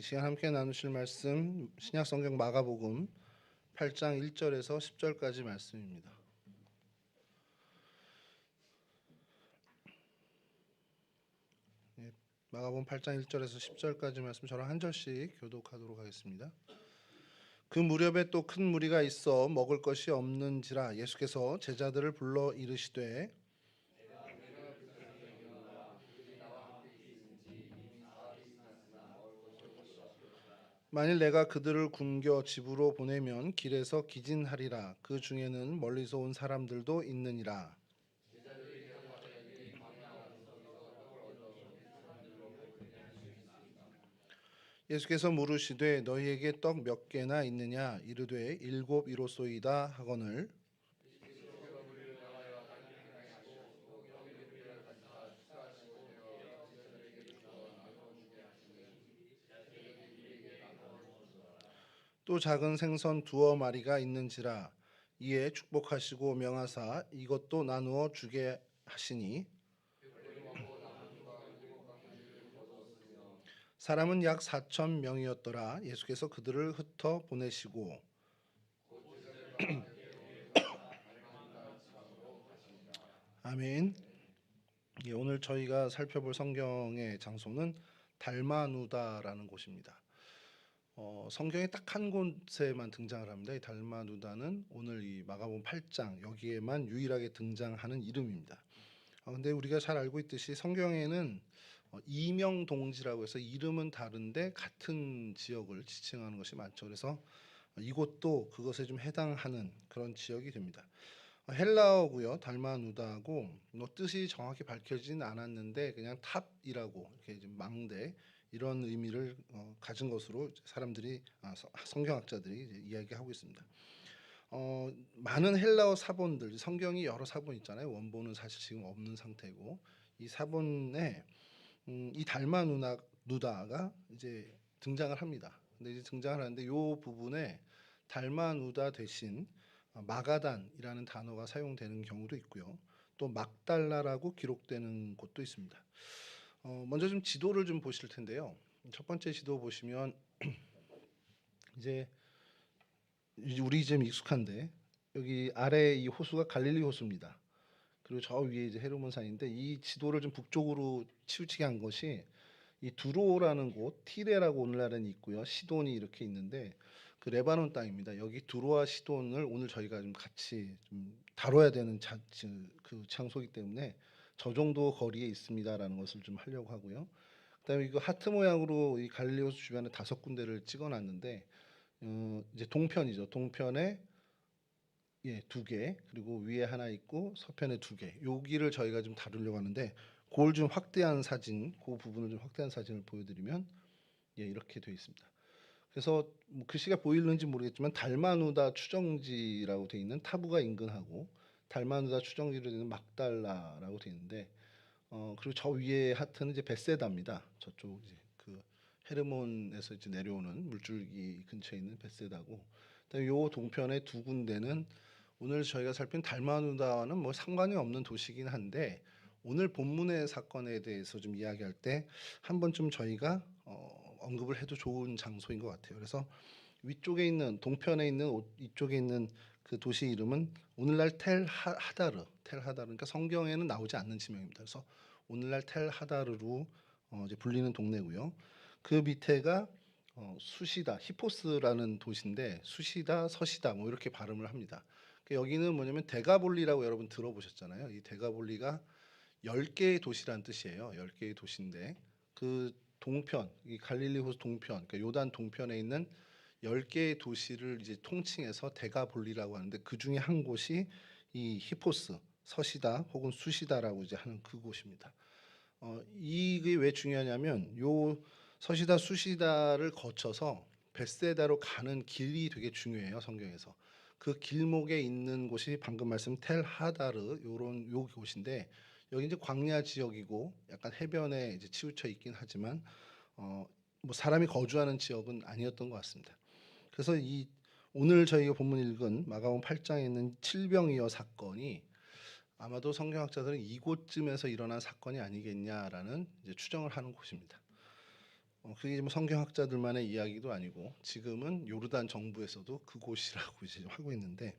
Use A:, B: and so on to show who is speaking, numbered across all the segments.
A: 이 시간 함께 나누실 말씀 신약성경 마가복음 8장 1절에서 10절까지 말씀입니다. 마가복음 8장 1절에서 10절까지 말씀 저랑 한 절씩 교독하도록 하겠습니다. 그 무렵에 또 큰 무리가 있어 먹을 것이 없는지라 예수께서 제자들을 불러 이르시되 만일 내가 그들을 굶겨 집으로 보내면 길에서 기진하리라. 그 중에는 멀리서 온 사람들도 있느니라. 예수께서 물으시되 너희에게 떡 몇 개나 있느냐 이르되 일곱 이로소이다 하거늘 또 작은 생선 두어 마리가 있는지라. 이에 축복하시고 명하사 이것도 나누어 주게 하시니 사람은 약 4천 명이었더라. 예수께서 그들을 흩어 보내시고 아멘. 오늘 저희가 살펴볼 성경의 장소는 달마누다라는 곳입니다. 성경에 딱 한 곳에만 등장을 합니다. 이 달마누다는 오늘 이 마가복음 8장 여기에만 유일하게 등장하는 이름입니다. 근데 우리가 잘 알고 있듯이 성경에는 이명동지라고 해서 이름은 다른데 같은 지역을 지칭하는 것이 많죠. 그래서 이곳도 그것에 좀 해당하는 그런 지역이 됩니다. 헬라어고요. 달마누다하고 뜻이 정확히 밝혀지진 않았는데 그냥 탑이라고 이렇게 좀 망대 이런 의미를 가진 것으로 사람들이 성경학자들이 이야기하고 있습니다. 많은 헬라어 사본들 성경이 여러 사본 있잖아요. 원본은 사실 지금 없는 상태고 이 사본에 이 달마누다가 이제 등장을 합니다. 근데 이제 등장을 하는데 이 부분에 달마누다 대신 마가단이라는 단어가 사용되는 경우도 있고요. 또 막달라라고 기록되는 곳도 있습니다. 먼저 좀 지도를 좀 보실 텐데요. 첫 번째 지도 보시면 이제 우리 좀 익숙한데 여기 아래 이 호수가 갈릴리 호수입니다. 그리고 저 위에 이제 헤르몬산인데 이 지도를 좀 북쪽으로 치우치게 한 것이 이 두로라는 곳, 티레라고 오늘날은 있고요. 시돈이 이렇게 있는데 그 레바논 땅입니다. 여기 두로와 시돈을 오늘 저희가 좀 같이 좀 다뤄야 되는 그 장소이기 때문에 저 정도 거리에 있습니다라는 것을 좀 하려고 하고요. 그다음에 이거 하트 모양으로 이 갈릴리 호수 주변에 5군데를 찍어놨는데 이제 동편이죠. 동편에 두 개, 그리고 위에 하나 있고 서편에 두 개. 여기를 저희가 좀 다루려고 하는데 그걸 좀 확대한 사진, 그 부분을 좀 확대한 사진을 보여드리면 이렇게 되어 있습니다. 그래서 뭐 글씨가 보이는지 모르겠지만 달마누다 추정지라고 되어 있는 타부가 인근하고 달마누다 추정지로 되어 있는 막달라라고 되어 있는데 그리고 저 위에 하트는 이제 베세다입니다. 저쪽 이제 그 헤르몬에서 이제 내려오는 물줄기 근처에 있는 베세다고. 그다음에 요 동편의 두 군데는 오늘 저희가 살핀 달마누다와는 뭐 상관이 없는 도시긴 한데 오늘 본문의 사건에 대해서 좀 이야기할 때 한 번쯤 저희가 언급을 해도 좋은 장소인 것 같아요. 그래서 위쪽에 있는 동편에 있는 이쪽에 있는 그 도시 이름은 오늘날 텔하다르, 그러니까 성경에는 나오지 않는 지명입니다. 그래서 오늘날 텔하다르로 이제 불리는 동네고요. 그 밑에가 수시다, 히포스라는 도시인데 수시다, 서시다 뭐 이렇게 발음을 합니다. 그러니까 여기는 뭐냐면 데가볼리라고 여러분 들어보셨잖아요. 이 데가볼리가 10개의 도시란 뜻이에요. 10개의 도시인데 그 동편, 이 갈릴리 호수 동편, 그러니까 요단 동편에 있는 10개의 도시를 이제 통칭해서 데가볼리라고 하는데 그 중에 한 곳이 이 히포스, 서시다 혹은 수시다라고 이제 하는 그곳입니다. 이게 왜 중요하냐면 요 서시다 수시다를 거쳐서 벳세다로 가는 길이 되게 중요해요. 성경에서. 그 길목에 있는 곳이 방금 말씀 텔하다르 요 곳인데 여기 이제 광야 지역이고 약간 해변에 이제 치우쳐 있긴 하지만 뭐 사람이 거주하는 지역은 아니었던 것 같습니다. 그래서 이 오늘 저희가 본문 읽은 마가복음 8장에 있는 칠병이어 사건이 아마도 성경학자들은 이곳쯤에서 일어난 사건이 아니겠냐라는 이제 추정을 하는 곳입니다. 그게 뭐 성경학자들만의 이야기도 아니고 지금은 요르단 정부에서도 그곳이라고 이제 하고 있는데,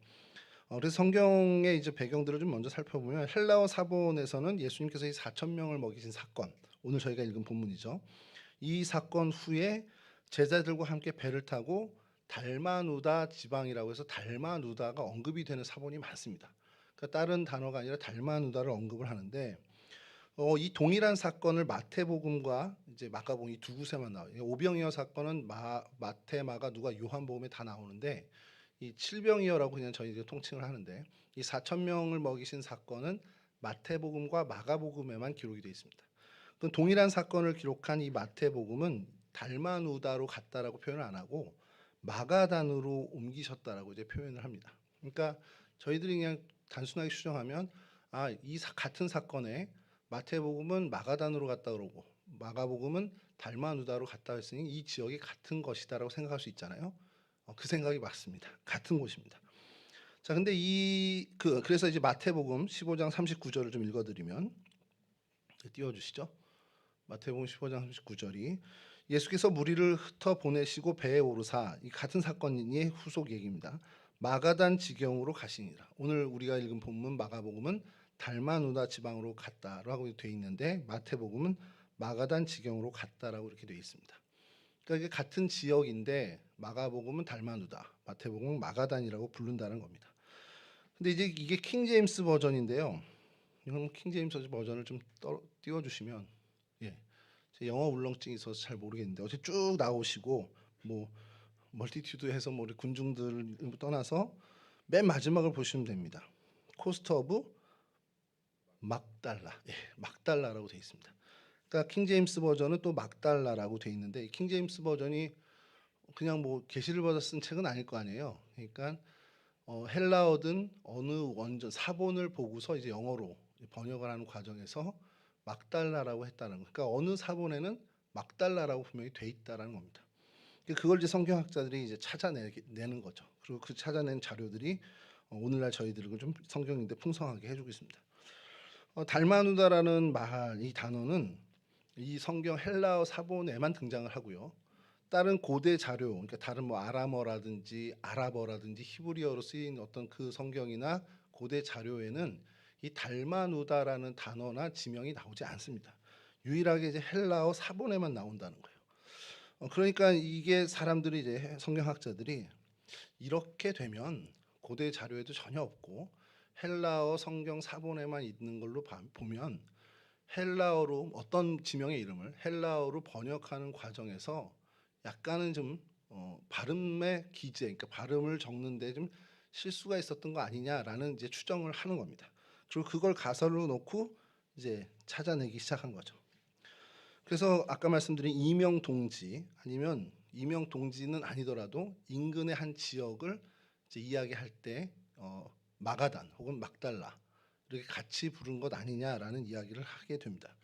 A: 그래서 성경의 이제 배경들을 좀 먼저 살펴보면 헬라어 사본에서는 예수님께서 이 4천 명을 먹이신 사건, 오늘 저희가 읽은 본문이죠. 이 사건 후에 제자들과 함께 배를 타고 달마누다 지방이라고 해서 달마누다가 언급이 되는 사본이 많습니다. 그러니까 다른 단어가 아니라 달마누다를 언급을 하는데, 이 동일한 사건을 마태복음과 이제 마가복음 이 두 곳에만 나와요. 오병이어 사건은 마태, 마가, 누가, 요한복음에 다 나오는데, 이 칠병이어라고 그냥 저희가 통칭을 하는데, 이 4천 명을 먹이신 사건은 마태복음과 마가복음에만 기록이 되어 있습니다. 그 동일한 사건을 기록한 이 마태복음은 달마누다로 갔다라고 표현을 안 하고 마가단으로 옮기셨다라고 이제 표현을 합니다. 그러니까 저희들이 그냥 단순하게 추정하면 이 같은 사건에 마태복음은 마가단으로 갔다 그러고 마가복음은 달마누다로 갔다 했으니 이 지역이 같은 것이다라고 생각할 수 있잖아요. 그 생각이 맞습니다. 같은 곳입니다. 자, 근데 그래서 이제 마태복음 15장 39절을 좀 읽어드리면, 띄워주시죠. 마태복음 15장 39절이 예수께서 무리를 흩어 보내시고 배에 오르사, 이 같은 사건의 후속 얘기입니다. 마가단 지경으로 가시니라. 오늘 우리가 읽은 본문 마가복음은 달마누다 지방으로 갔다라고 되어 있는데 마태복음은 마가단 지경으로 갔다라고 이렇게 되어 있습니다. 그러니까 이게 같은 지역인데 마가복음은 달마누다, 마태복음은 마가단이라고 부른다는 겁니다. 근데 이제 이게 킹제임스 버전인데요. 이건 킹제임스 버전을 좀 띄워주시면, 예, 제 영어 울렁증이 있어서 잘 모르겠는데 어제 쭉 나오시고 뭐 멀티튜드해서 뭐 우리 군중들을 떠나서 맨 마지막을 보시면 됩니다. 코스트 오브 막달라, 예, 막달라라고 되어 있습니다. 그러니까 킹제임스 버전은 또 막달라라고 되어 있는데, 킹제임스 버전이 그냥 뭐 계시를 받아 쓴 책은 아닐 거 아니에요. 그러니까 헬라어든 어느 원전 사본을 보고서 이제 영어로 번역을 하는 과정에서 막달라라고 했다는 거. 그러니까 어느 사본에는 막달라라고 분명히 돼 있다라는 겁니다. 그걸 이제 성경학자들이 이제 찾아내는 거죠. 그리고 그 찾아낸 자료들이 오늘날 저희들을 좀 성경인데 풍성하게 해주고 있습니다. 달마누다라는 말, 이 단어는 이 성경 헬라어 사본에만 등장을 하고요. 다른 고대 자료, 그러니까 다른 뭐 아람어라든지 아랍어라든지 히브리어로 쓰인 어떤 그 성경이나 고대 자료에는 이 달마누다라는 단어나 지명이 나오지 않습니다. 유일하게 이제 헬라어 사본에만 나온다는 거예요. 그러니까 이게 사람들이 이제 성경학자들이 이렇게 되면 고대 자료에도 전혀 없고 헬라어 성경 사본에만 있는 걸로 보면 헬라어로 어떤 지명의 이름을 헬라어로 번역하는 과정에서 약간은 좀 발음의 기재, 그러니까 발음을 적는데 좀 실수가 있었던 거 아니냐라는 이제 추정을 하는 겁니다. 그리고 그걸 가설로 놓고 이제 찾아내기 시작한 거죠. 그래서 아까 말씀드린 이명동지 아니면 이명동지는 아니더라도 인근의 한 지역을 이제 이야기할 때 마가단 혹은 막달라 이렇게 같이 부른 것 아니냐라는 이야기를 하게 됩니다.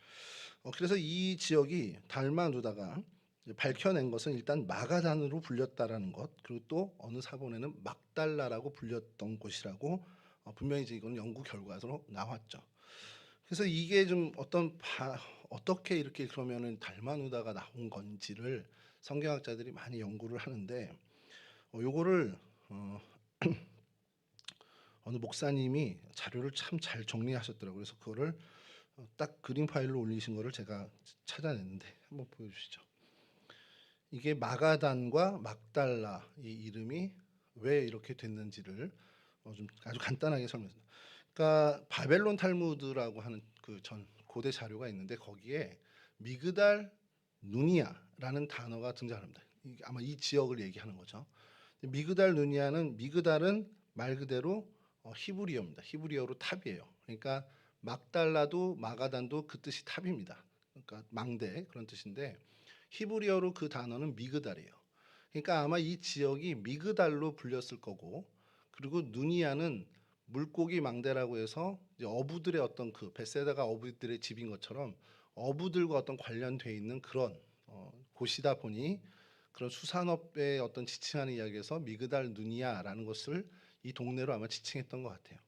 A: 그래서 이 지역이 달마누다가 밝혀낸 것은 일단 마가단으로 불렸다라는 것, 그리고 또 어느 사본에는 막달라라고 불렸던 곳이라고 분명히 이제 이건 연구 결과로 나왔죠. 그래서 이게 좀 어떻게 이렇게 그러면은 달마누다가 나온 건지를 성경학자들이 많이 연구를 하는데, 요거를 어느 목사님이 자료를 참 잘 정리하셨더라고요. 그래서 그거를 딱 그림 파일로 올리신 거를 제가 찾아냈는데 한번 보여주시죠. 이게 마가단과 막달라 이 이름이 왜 이렇게 됐는지를 좀 아주 간단하게 설명했습니다. 그러니까 바벨론 탈무드라고 하는 그 전 고대 자료가 있는데 거기에 미그달 누니아라는 단어가 등장합니다. 아마 이 지역을 얘기하는 거죠. 미그달 누니아는 미그달은 말 그대로 히브리어입니다. 히브리어로 탑이에요. 그러니까 막달라도 마가단도 그 뜻이 탑입니다. 그러니까 망대 그런 뜻인데 히브리어로 그 단어는 미그달이에요. 그러니까 아마 이 지역이 미그달로 불렸을 거고, 그리고 누니아는 물고기 망대라고 해서 이제 어부들의 어떤 그 벳세다가 어부들의 집인 것처럼 어부들과 어떤 관련돼 있는 그런 곳이다 보니 그런 수산업에 어떤 지칭하는 이야기에서 미그달 누니아라는 것을 이 동네로 아마 지칭했던 것 같아요.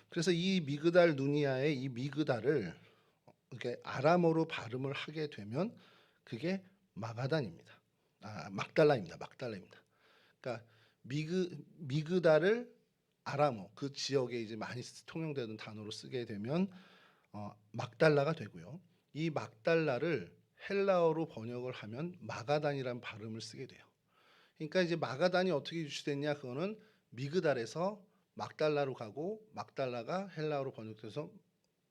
A: 그래서 이 미그달 누니아의 이 미그달을 이렇게 아람어로 발음을 하게 되면 그게 마가단입니다. 막달라입니다. 막달라입니다. 그러니까 미그다를 아람어 그 지역에 이제 많이 통용되는 단어로 쓰게 되면 막달라가 되고요. 이 막달라를 헬라어로 번역을 하면 마가단이라는 발음을 쓰게 돼요. 그러니까 이제 마가단이 어떻게 유추됐냐, 그거는 미그달에서 막달라로 가고 막달라가 헬라어로 번역돼서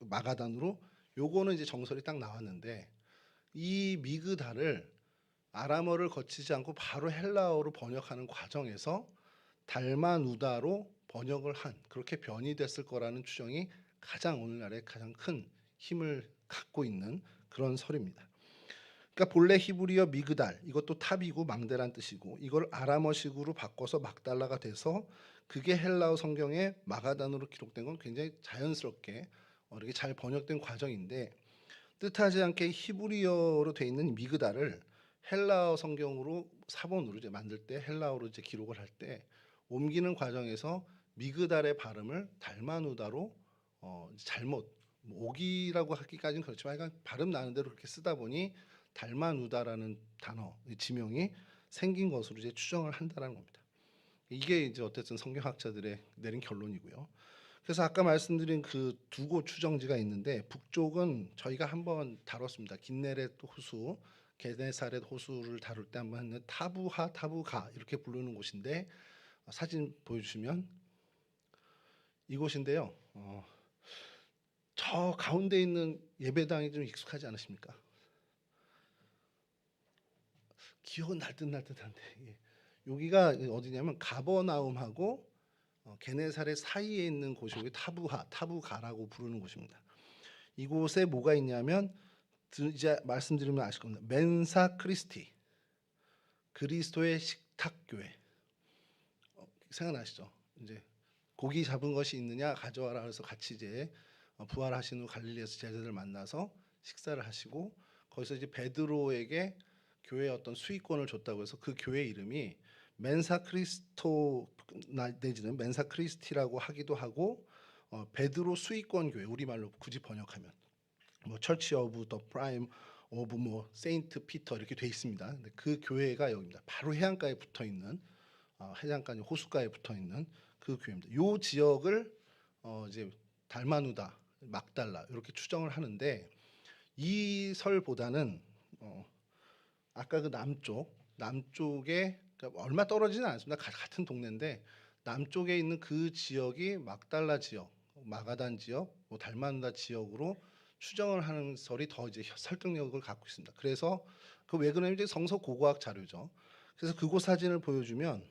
A: 마가단으로, 요거는 이제 정설이 딱 나왔는데, 이 미그달을 아람어를 거치지 않고 바로 헬라어로 번역하는 과정에서 달마누다로 번역을 한, 그렇게 변이됐을 거라는 추정이 가장 오늘날에 가장 큰 힘을 갖고 있는 그런 설입니다. 그러니까 본래 히브리어 미그달, 이것도 탑이고 망대란 뜻이고, 이걸 아람어식으로 바꿔서 막달라가 돼서 그게 헬라어 성경에 마가단으로 기록된 건 굉장히 자연스럽게 이렇게 잘 번역된 과정인데, 뜻하지 않게 히브리어로 돼 있는 미그달을 헬라어 성경으로 사본으로 이제 만들 때, 헬라어로 이제 기록을 할 때 옮기는 과정에서 미그달의 발음을 달마누다로 잘못, 오기라고 하기까지는 그렇지만 약간 발음 나는 대로 그렇게 쓰다 보니 달마누다라는 단어, 지명이 생긴 것으로 이제 추정을 한다라는 겁니다. 이게 이제 어쨌든 성경학자들의 내린 결론이고요. 그래서 아까 말씀드린 그 두 곳 추정지가 있는데, 북쪽은 저희가 한번 다뤘습니다. 긴네렛 호수, 게네사렛 호수를 다룰 때 한번 했는 타부하, 타부가 이렇게 부르는 곳인데, 사진 보여주시면 이곳인데요. 저 가운데 있는 예배당이 좀 익숙하지 않으십니까? 기억은 날듯날듯한데, 여기가 어디냐면 가버나움하고 게네사렛 사이에 있는 곳이 타부하, 타부가라고 부르는 곳입니다. 이곳에 뭐가 있냐면, 이제 말씀드리면 아실 겁니다. 멘사 크리스티, 그리스도의 식탁교회. 생각나시죠? 이제 고기 잡은 것이 있느냐 가져와라 그래서 같이 이제 부활하신 후 갈릴리에서 제자들 만나서 식사를 하시고, 거기서 이제 베드로에게 교회의 어떤 수익권을 줬다고 해서 그 교회 이름이 멘사 크리스토 내지는 멘사 크리스티라고 하기도 하고, 베드로 수익권 교회, 우리말로 굳이 번역하면 뭐 처치 오브 더 프라임 오브 뭐 세인트 피터 이렇게 돼 있습니다. 근데 그 교회가 여기입니다. 바로 해안가에 붙어 있는, 해안가 호숫가에 붙어 있는 그 교회입니다. 이 지역을 이제 달마누다, 막달라 이렇게 추정을 하는데, 이 설보다는 아까 그 남쪽에 그러니까 얼마 떨어지진 않습니다. 같은 동네인데 남쪽에 있는 그 지역이 막달라 지역, 마가단 지역, 뭐 달마누다 지역으로 추정을 하는 설이 더 이제 설득력을 갖고 있습니다. 그래서 그 왜 그러냐면 이제 성서 고고학 자료죠. 그래서 그곳 사진을 보여주면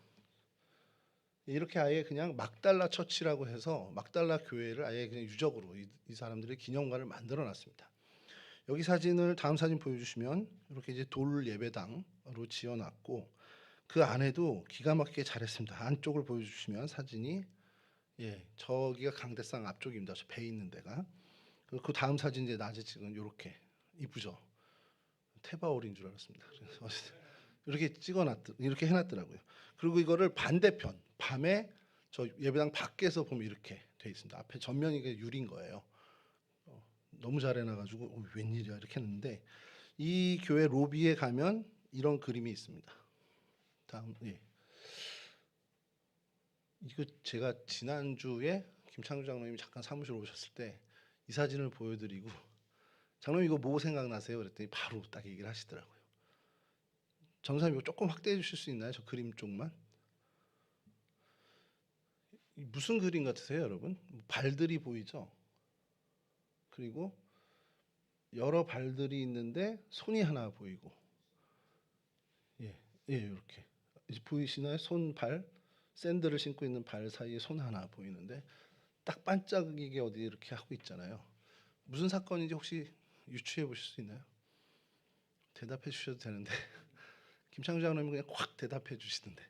A: 이렇게 아예 그냥 막달라 처치라고 해서 막달라 교회를 아예 그냥 유적으로 이 사람들의 기념관을 만들어 놨습니다. 여기 사진을, 다음 사진 보여주시면 이렇게 이제 돌 예배당으로 지어놨고, 그 안에도 기가 막히게 잘했습니다. 안쪽을 보여주시면 사진이, 저기가 강대상 앞쪽입니다. 저 배 있는 데가. 그리고 그 다음 사진 이제 낮에 찍은 이렇게 이쁘죠. 테바올인 줄 알았습니다. 그래서 이렇게 이렇게 해놨더라고요. 그리고 이거를 반대편 밤에 저 예배당 밖에서 보면 이렇게 돼 있습니다. 앞에 전면이 유리인 거예요. 너무 잘 해놔가지고 웬일이야 이렇게 했는데, 이 교회 로비에 가면 이런 그림이 있습니다. 다음, 이거 제가 지난주에 김창주 장로님이 잠깐 사무실 오셨을 때 이 사진을 보여드리고, 장로님 이거 뭐 생각나세요? 그랬더니 바로 딱 얘기를 하시더라고요. 전사님 이거 조금 확대해 주실 수 있나요? 저 그림 쪽만. 무슨 그림 같으세요, 여러분? 발들이 보이죠? 그리고 여러 발들이 있는데 손이 하나 보이고, 이렇게 이제 보이시나요? 손, 발, 샌들을 신고 있는 발 사이에 손 하나 보이는데 딱 반짝이게 어디 이렇게 하고 있잖아요. 무슨 사건인지 혹시 유추해 보실 수 있나요? 대답해 주셔도 되는데 김창주 장로님은 그냥 확 대답해 주시던데.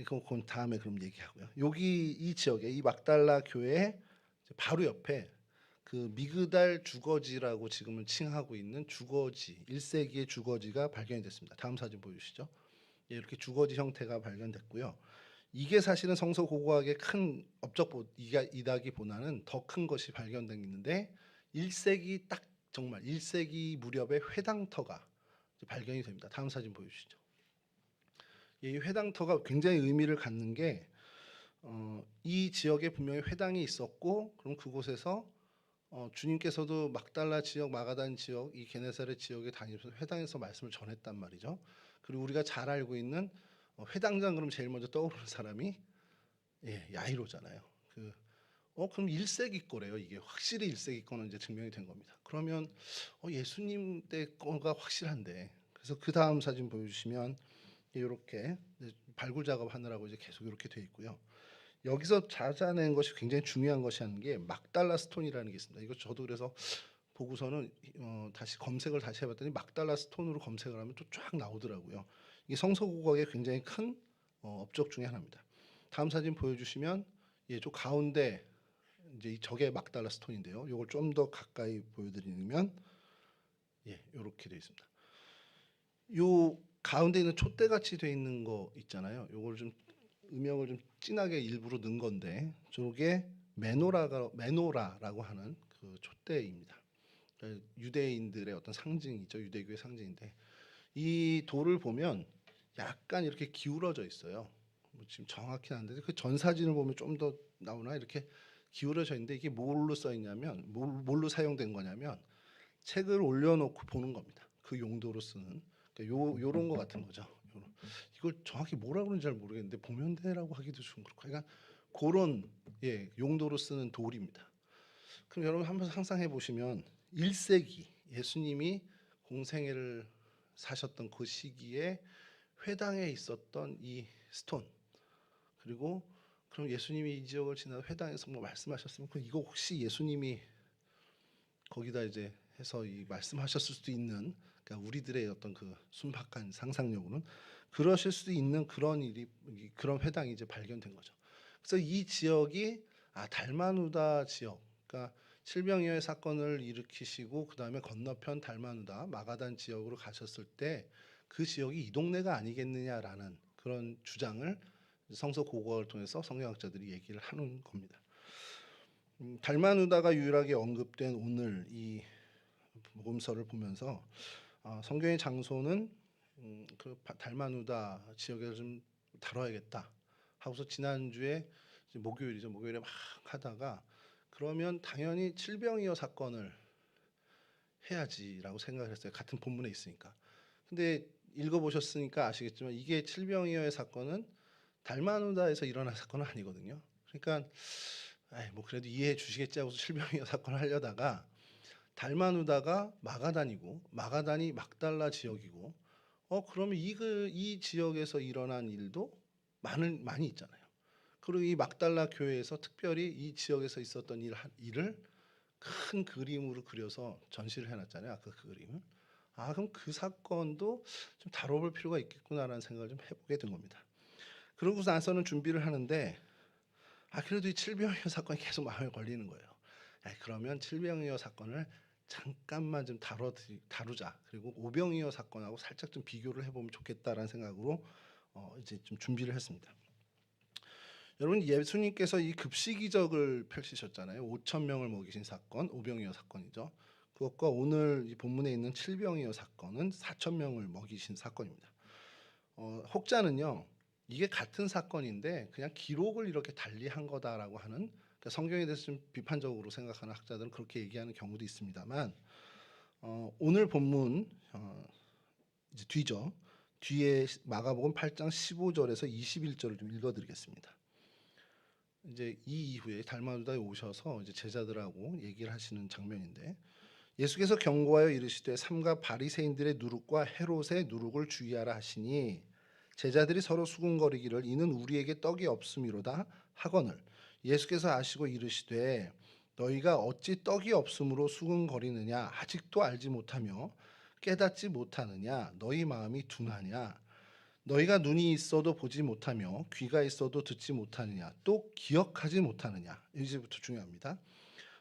A: 그건 다음에 그럼 얘기하고요. 여기 이 지역에 이 막달라 교회 바로 옆에 그 미그달 주거지라고 지금은 칭하고 있는 주거지, 1세기의 주거지가 발견이 됐습니다. 다음 사진 보여주시죠. 이렇게 주거지 형태가 발견됐고요. 이게 사실은 성서 고고학의 큰 업적 이다기보다는 더 큰 것이 발견된 게 있는데, 1세기 딱 정말 1세기 무렵에 회당터가 발견이 됩니다. 다음 사진 보여주시죠. 이 회당터가 굉장히 의미를 갖는 게 이 지역에 분명히 회당이 있었고, 그럼 그곳에서 주님께서도 막달라 지역, 마가단 지역, 이 게네사렛 지역에 다니면서 회당에서 말씀을 전했단 말이죠. 그리고 우리가 잘 알고 있는 회당장 그럼 제일 먼저 떠오르는 사람이 야이로잖아요. 그럼 1세기 거래요. 이게 확실히 1세기 거는 이제 증명이 된 겁니다. 그러면 예수님 때 거가 확실한데, 그래서 그 다음 사진 보여주시면 이렇게 발굴 작업하느라고 이제 계속 이렇게 돼 있고요. 여기서 찾아낸 것이 굉장히 중요한 것이 하는 게 막달라 스톤이라는 게 있습니다. 이거 저도 그래서 보고서는 다시 검색을 다시 해봤더니 막달라 스톤으로 검색을 하면 또 쫙 나오더라고요. 이게 성서국어의 굉장히 큰 업적 중에 하나입니다. 다음 사진 보여주시면 저 가운데 이제 저게 막달라 스톤인데요. 이걸 좀 더 가까이 보여드리면 이렇게 되어 있습니다. 요 가운데 있는 촛대 같이 되어 있는 거 있잖아요. 요걸 좀 음영을 좀 진하게 일부러 넣은 건데, 저게 메노라라고 하는 그 촛대입니다. 그러니까 유대인들의 어떤 상징이죠. 유대교의 상징인데, 이 돌을 보면 약간 이렇게 기울어져 있어요. 지금 정확히 안 되는데 그 전 사진을 보면 좀 더 나오나, 이렇게 기울어져 있는데 이게 뭘로 써 있냐면, 뭘로 사용된 거냐면 책을 올려놓고 보는 겁니다. 그 용도로 쓰는, 그러니까 요런 거 같은 거죠. 이걸 정확히 뭐라 그러는지 잘 모르겠는데 보면대라고 하기도 좀 그렇고, 그러니까 그런 용도로 쓰는 돌입니다. 그럼 여러분 한번 상상해 보시면 1세기 예수님이 공생애를 사셨던 그 시기에 회당에 있었던 이 스톤, 그리고 그럼 예수님이 이 지역을 지나 회당에서 뭐 말씀하셨으면 이거 혹시 예수님이 거기다 이제 해서 이 말씀하셨을 수도 있는, 그러니까 우리들의 어떤 그 순박한 상상력으로는 그러실 수도 있는 그런 일이, 그런 회당이 이제 발견된 거죠. 그래서 이 지역이 달마누다 지역, 그러니까 칠병이어의 사건을 일으키시고 그 다음에 건너편 달마누다 마가단 지역으로 가셨을 때 그 지역이 이 동네가 아니겠느냐라는 그런 주장을 성서 고고를 통해서 성경학자들이 얘기를 하는 겁니다. 달마누다가 유일하게 언급된 오늘 이 복음서를 보면서 성경의 장소는 그 달마누다 지역에서 좀 다뤄야겠다 하고서 지난주에 목요일이죠. 목요일에 막 하다가 그러면 당연히 칠병이어 사건을 해야지라고 생각을 했어요. 같은 본문에 있으니까. 근데 읽어보셨으니까 아시겠지만 이게 칠병이어의 사건은 달마누다에서 일어난 사건은 아니거든요. 그러니까 뭐 그래도 이해해 주시겠지 하고서 칠병이어 사건을 하려다가 달마누다가 마가단이고 마가단이 막달라 지역이고 그러면 이 지역에서 일어난 일도 많이 있잖아요. 그리고 이 막달라 교회에서 특별히 이 지역에서 있었던 일을 큰 그림으로 그려서 전시를 해놨잖아요. 그 그림을. 그럼 그 사건도 좀 다뤄볼 필요가 있겠구나라는 생각을 좀 해보게 된 겁니다. 그러고 나서는 준비를 하는데 그래도 이 칠병이어 사건이 계속 마음에 걸리는 거예요. 그러면 칠병이어 사건을 잠깐만 좀 다루자. 그리고 오병이어 사건하고 살짝 좀 비교를 해보면 좋겠다라는 생각으로 이제 좀 준비를 했습니다. 여러분, 예수님께서 이 급식이적을 펼치셨잖아요. 5천 명을 먹이신 사건, 오병이어 사건이죠. 그것과 오늘 이 본문에 있는 칠병이어 사건은 4천 명을 먹이신 사건입니다. 혹자는요, 이게 같은 사건인데 그냥 기록을 이렇게 달리한 거다라고 하는, 그러니까 성경에 대해서 좀 비판적으로 생각하는 학자들은 그렇게 얘기하는 경우도 있습니다만, 오늘 본문 이제 뒤죠. 뒤에 마가복음 8장 15절에서 21절을 좀 읽어드리겠습니다. 이제 이 이후에 달마누다에 오셔서 이제 제자들하고 얘기를 하시는 장면인데, 예수께서 경고하여 이르시되 삼가 바리새인들의 누룩과 헤롯의 누룩을 주의하라 하시니 제자들이 서로 수군거리기를 이는 우리에게 떡이 없음이로다 하거늘 예수께서 아시고 이르시되 너희가 어찌 떡이 없음으로 수군거리느냐 아직도 알지 못하며 깨닫지 못하느냐 너희 마음이 둔하냐 너희가 눈이 있어도 보지 못하며 귀가 있어도 듣지 못하느냐 또 기억하지 못하느냐. 이제부터 중요합니다.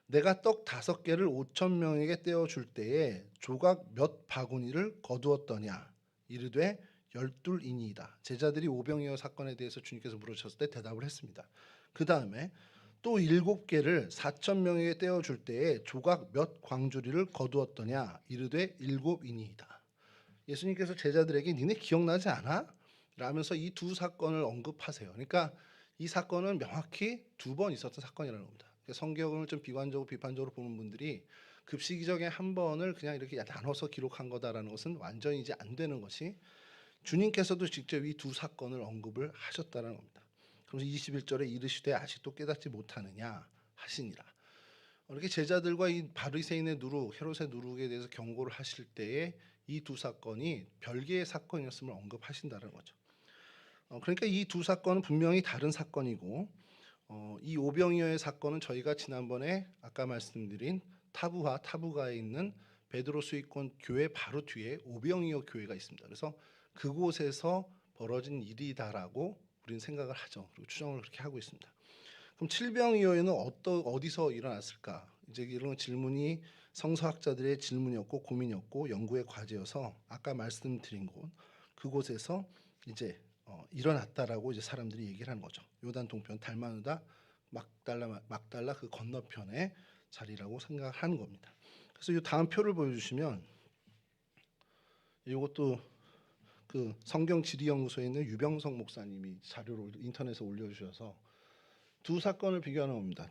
A: 내가 떡 5개를 5천 명에게 떼어 줄 때에 조각 몇 바구니를 거두었더냐 이르되 12이니이다. 제자들이 오병이어 사건에 대해서 주님께서 물으셨을 때 대답을 했습니다. 그 다음에 또 7개를 4천 명에게 떼어 줄 때에 조각 몇 광주리를 거두었더냐 이르되 7이니이다. 예수님께서 제자들에게 니네 기억나지 않아? 라면서 이 두 사건을 언급하세요. 그러니까 이 사건은 명확히 두 번 있었던 사건이라는 겁니다. 그러니까 성경을 좀 비관적으로 비판적으로 보는 분들이 급시기적인 한 번을 그냥 이렇게 나눠서 기록한 거다라는 것은 완전히 이제 안 되는 것이, 주님께서도 직접 이 두 사건을 언급을 하셨다는 겁니다. 그래서 21절에 이르시되 아직도 깨닫지 못하느냐 하시니라. 이렇게 제자들과 이 바리새인의 누룩, 헤롯의 누룩에 대해서 경고를 하실 때에 이 두 사건이 별개의 사건이었음을 언급하신다는 거죠. 그러니까 이 두 사건은 분명히 다른 사건이고, 이 오병이어의 사건은 저희가 지난번에 아까 말씀드린 타부가에 있는 베드로 수익권 교회 바로 뒤에 오병이어 교회가 있습니다. 그래서 그곳에서 벌어진 일이다라고 우리는 생각을 하죠. 그리고 추정을 그렇게 하고 있습니다. 그럼 칠병이어에는 어디서 일어났을까? 이제 이런 질문이 성서학자들의 질문이었고 고민이었고 연구의 과제여서 아까 말씀드린 그곳에서 이제 일어났다라고 이제 사람들이 얘기를 하는 거죠. 요단 동편 달마누다 막달라 그 건너편의 자리라고 생각하는 겁니다. 그래서 이 다음 표를 보여주시면, 이것도 그 성경 지리연구소에 있는 유병성 목사님이 자료를 인터넷에 올려주셔서 두 사건을 비교하는 겁니다.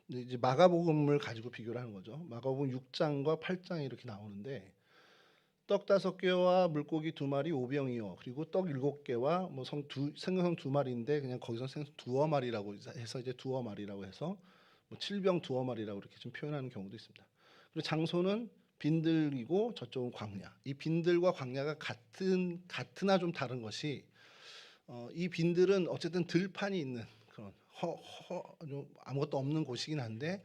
A: 이제 마가복음을 가지고 비교를 하는 거죠. 마가복음 6장과 8장이 이렇게 나오는데, 떡 5개와 물고기 2마리 오병이어, 그리고 떡 7개와 뭐 생선 2마리인데 그냥 거기서 생선 두어 마리라고 해서 이제 두어 마리라고 해서 뭐 7병 두어 마리라고 이렇게 좀 표현하는 경우도 있습니다. 그리고 장소는 빈들이고 저쪽은 광야. 이 빈들과 광야가 같으나 좀 다른 것이, 이 빈들은 어쨌든 들판이 있는 그런 아무것도 없는 곳이긴 한데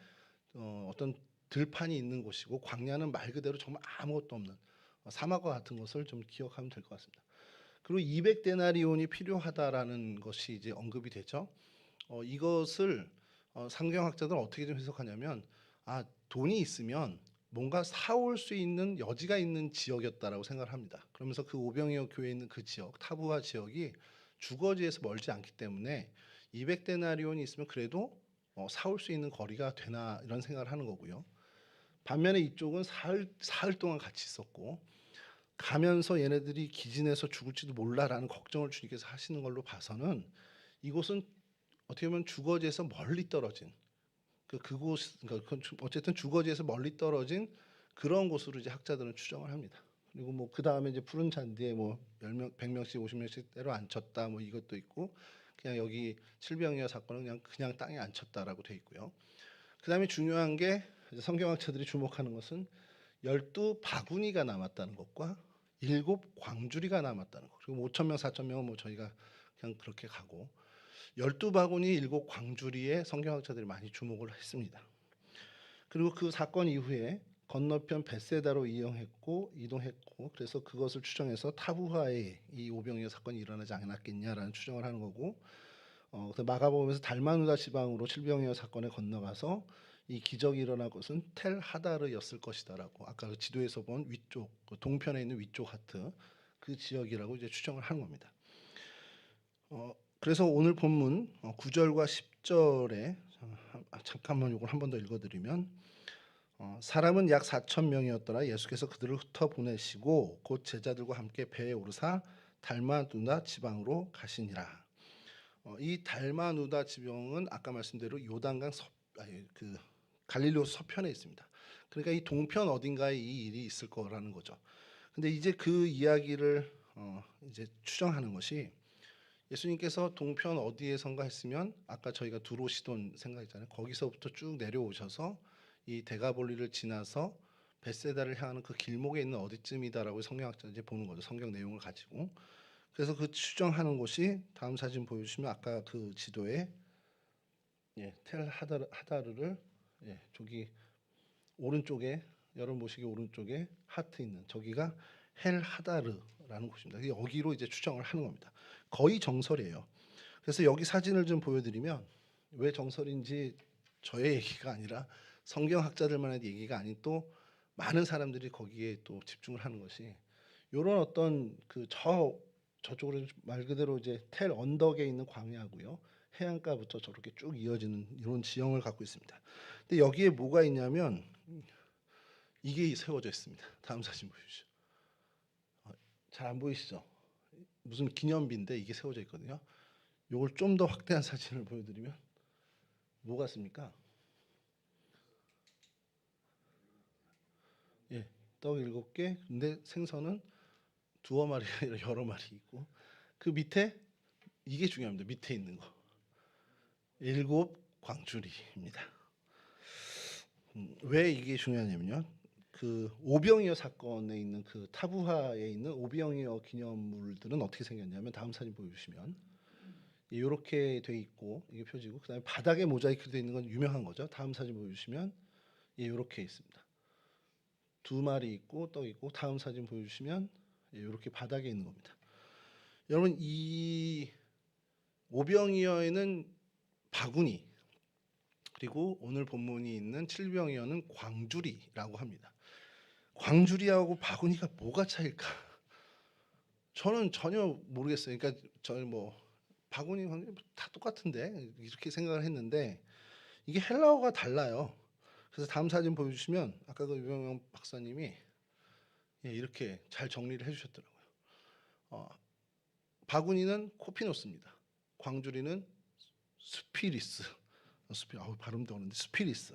A: 어떤 들판이 있는 곳이고, 광야는 말 그대로 정말 아무것도 없는 사막과 같은 것을 좀 기억하면 될 것 같습니다. 그리고 200데나리온이 필요하다라는 것이 이제 언급이 되죠. 이것을 상경학자들은 어떻게 좀 해석하냐면, 돈이 있으면 뭔가 사올 수 있는 여지가 있는 지역이었다라고 생각을 합니다. 그러면서 그 오병이어 교회에 있는 그 지역, 타부아 지역이 주거지에서 멀지 않기 때문에 200데나리온이 있으면 그래도 사올 수 있는 거리가 되나 이런 생각을 하는 거고요. 반면에 이쪽은 사흘 동안 같이 있었고, 가면서 얘네들이 기진해서 죽을지도 몰라라는 걱정을 주님께서 하시는 걸로 봐서는 이곳은 어떻게 보면 주거지에서 멀리 떨어진 그러니까 어쨌든 주거지에서 멀리 떨어진 그런 곳으로 이제 학자들은 추정을 합니다. 그리고 뭐 그 다음에 이제 푸른 잔디에 뭐 10명, 100명씩 50명씩 때려 앉혔다 뭐 이것도 있고, 그냥 여기 칠병이어 사건은 그냥 땅에 앉혔다라고 돼 있고요. 그 다음에 중요한 게 성경학자들이 주목하는 것은 12바구니가 남았다는 것과 7 광주리가 남았다는 것. 그리고 5천 명, 4천 명은 뭐 저희가 그냥 그렇게 가고, 12바구니 7 광주리에 성경학자들이 많이 주목을 했습니다. 그리고 그 사건 이후에 건너편 벳세다로 이동했고 그래서 그것을 추정해서 타부하에 이 오병이어 사건이 일어나지 않았겠냐라는 추정을 하는 거고, 그래서 마가복음에서 달마누다 지방으로 칠병이어 사건에 건너가서 이 기적이 일어난 곳은 텔 하다르였을 것이다라고, 아까 그 지도에서 본 위쪽, 그 동편에 있는 위쪽 하트 그 지역이라고 이제 추정을 하는 겁니다. 그래서 오늘 본문 9절과 10절에 잠깐만 이걸 한 번 더 읽어드리면, 사람은 약 4천 명이었더라. 예수께서 그들을 흩어 보내시고 곧 제자들과 함께 배에 오르사 달마누다 지방으로 가시니라. 이 달마누다 지방은 아까 말씀대로 요단강 그 갈릴리 서편에 있습니다. 그러니까 이 동편 어딘가에 이 일이 있을 거라는 거죠. 근데 이제 그 이야기를 이제 추정하는 것이, 예수님께서 동편 어디에선가 했으면 아까 저희가 두로시돈 생각했잖아요. 거기서부터 쭉 내려오셔서 이 데가볼리를 지나서 벳세다를 향하는 그 길목에 있는 어디쯤이다라고 성경학자들이 보는 거죠. 성경 내용을 가지고. 그래서 그 추정하는 곳이 다음 사진 보여주시면 아까 그 지도에 텔 하다르를 저기 오른쪽에, 여러분 보시기 오른쪽에 하트 있는 저기가 헬 하다르라는 곳입니다. 여기로 이제 추정을 하는 겁니다. 거의 정설이에요. 그래서 여기 사진을 좀 보여드리면, 왜 정설인지 저의 얘기가 아니라 성경학자들만의 얘기가 아닌 또 많은 사람들이 거기에 또 집중을 하는 것이, 이런 어떤 그 저쪽으로 말 그대로 이제 텔 언덕에 있는 광야고요. 해안가부터 저렇게 쭉 이어지는 이런 지형을 갖고 있습니다. 근데 여기에 뭐가 있냐면 이게 세워져 있습니다. 다음 사진 보십시오. 잘 안 보이시죠? 무슨 기념비인데 이게 세워져 있거든요. 요걸 좀 더 확대한 사진을 보여드리면 뭐 같습니까? 예, 떡 7개. 근데 생선은 두어 마리가 아니라 여러 마리 있고 그 밑에 이게 중요합니다. 밑에 있는 거 일곱 광주리입니다. 왜 이게 중요하냐면요. 그 오병이어 사건에 있는 그 타부하에 있는 오병이어 기념물들은 어떻게 생겼냐면 다음 사진 보여주시면 이렇게 돼 있고 이게 표지고 그다음에 바닥에 모자이크 돼 있는 건 유명한 거죠. 다음 사진 보여주시면 이렇게 있습니다. 두 마리 있고 떡 있고 다음 사진 보여주시면 이렇게 바닥에 있는 겁니다. 여러분 이 오병이어에는 바구니 그리고 오늘 본문이 있는 칠병이어는 광주리라고 합니다. 광주리하고 바구니가 뭐가 차일까? 저는 전혀 모르겠어요. 그러니까 저는 뭐 바구니 광주리 다 똑같은데 이렇게 생각을 했는데 이게 헬라어가 달라요. 그래서 다음 사진 보여주시면 아까 그 유병영 박사님이 이렇게 잘 정리를 해주셨더라고요. 바구니는 코피노스입니다. 광주리는 스피리스. 발음도 어는데 스피리스.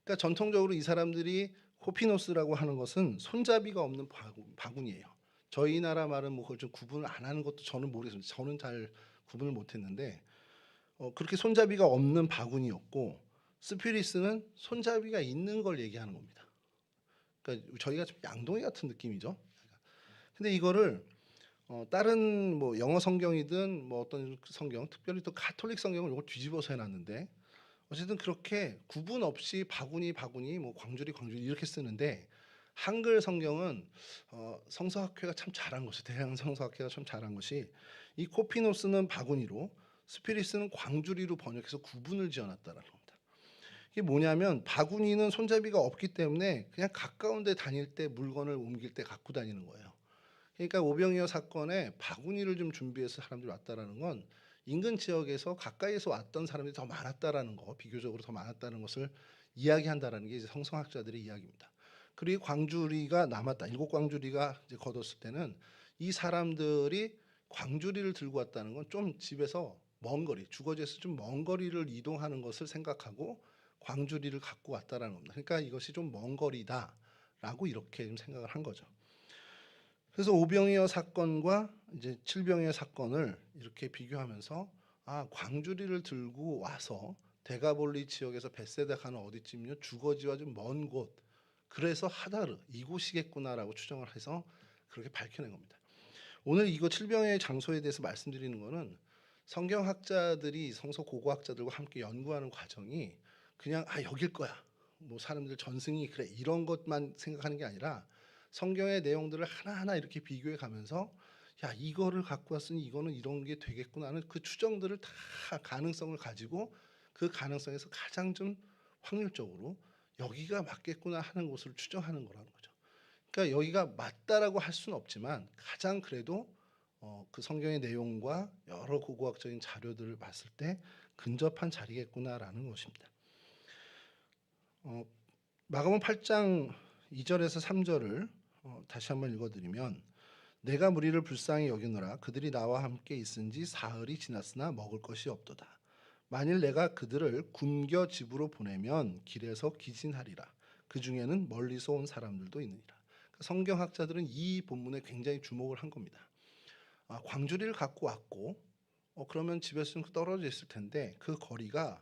A: 그러니까 전통적으로 이 사람들이 코피노스라고 하는 것은 손잡이가 없는 바구니예요. 저희 나라 말은 뭐 그걸 좀 구분을 안 하는 것도 저는 모르겠습니다. 저는 잘 구분을 못했는데 그렇게 손잡이가 없는 바구니였고 스피리스는 손잡이가 있는 걸 얘기하는 겁니다. 그러니까 저희가 좀 양동이 같은 느낌이죠. 근데 이거를 다른 뭐 영어 성경이든 뭐 어떤 성경, 특별히 또 가톨릭 성경은 이걸 뒤집어서 해놨는데 어쨌든 그렇게 구분 없이 바구니 뭐 광주리 이렇게 쓰는데 한글 성경은 성서학회가 참 잘한 것이 대양 성서학회가 참 잘한 것이 이 코피노스는 바구니로 스피리스는 광주리로 번역해서 구분을 지어놨다라는 겁니다. 이게 뭐냐면 바구니는 손잡이가 없기 때문에 그냥 가까운 데 다닐 때 물건을 옮길 때 갖고 다니는 거예요. 그러니까 오병이어 사건에 바구니를 좀 준비해서 사람들이 왔다라는 건 인근 지역에서 가까이에서 왔던 사람들이 더 많았다라는 거, 비교적으로 더 많았다는 것을 이야기한다라는 게 이제 성서학자들의 이야기입니다. 그리고 광주리가 남았다. 일곱 광주리가 이제 거뒀을 때는 이 사람들이 광주리를 들고 왔다는 건 좀 집에서 먼 거리, 주거지에서 좀 먼 거리를 이동하는 것을 생각하고 광주리를 갖고 왔다라는 겁니다. 그러니까 이것이 좀 먼 거리다라고 이렇게 좀 생각을 한 거죠. 그래서 오병이어 사건과 이제 칠병이어 사건을 이렇게 비교하면서 광주리를 들고 와서 대가볼리 지역에서 벳세다 가는 어디쯤요 주거지와 좀 먼 곳 그래서 하다르 이곳이겠구나라고 추정을 해서 그렇게 밝혀낸 겁니다. 오늘 이거 칠병의 장소에 대해서 말씀드리는 거는 성경학자들이 성서 고고학자들과 함께 연구하는 과정이 그냥 여길 거야 뭐 사람들 전승이 그래 이런 것만 생각하는 게 아니라 성경의 내용들을 하나하나 이렇게 비교해 가면서 이거를 갖고 왔으니 이거는 이런 게 되겠구나 하는 그 추정들을 다 가능성을 가지고 그 가능성에서 가장 좀 확률적으로 여기가 맞겠구나 하는 곳을 추정하는 거라는 거죠. 그러니까 여기가 맞다라고 할 수는 없지만 가장 그래도 그 성경의 내용과 여러 고고학적인 자료들을 봤을 때 근접한 자리겠구나라는 것입니다. 마가복음 8장 2절에서 3절을 다시 한번 읽어드리면 내가 무리를 불쌍히 여기노라 그들이 나와 함께 있은지 사흘이 지났으나 먹을 것이 없도다. 만일 내가 그들을 굶겨 집으로 보내면 길에서 기진하리라. 그 중에는 멀리서 온 사람들도 있느니라. 성경학자들은 이 본문에 굉장히 주목을 한 겁니다. 광주리를 갖고 왔고 그러면 집에서 좀 떨어져 있을 텐데 그 거리가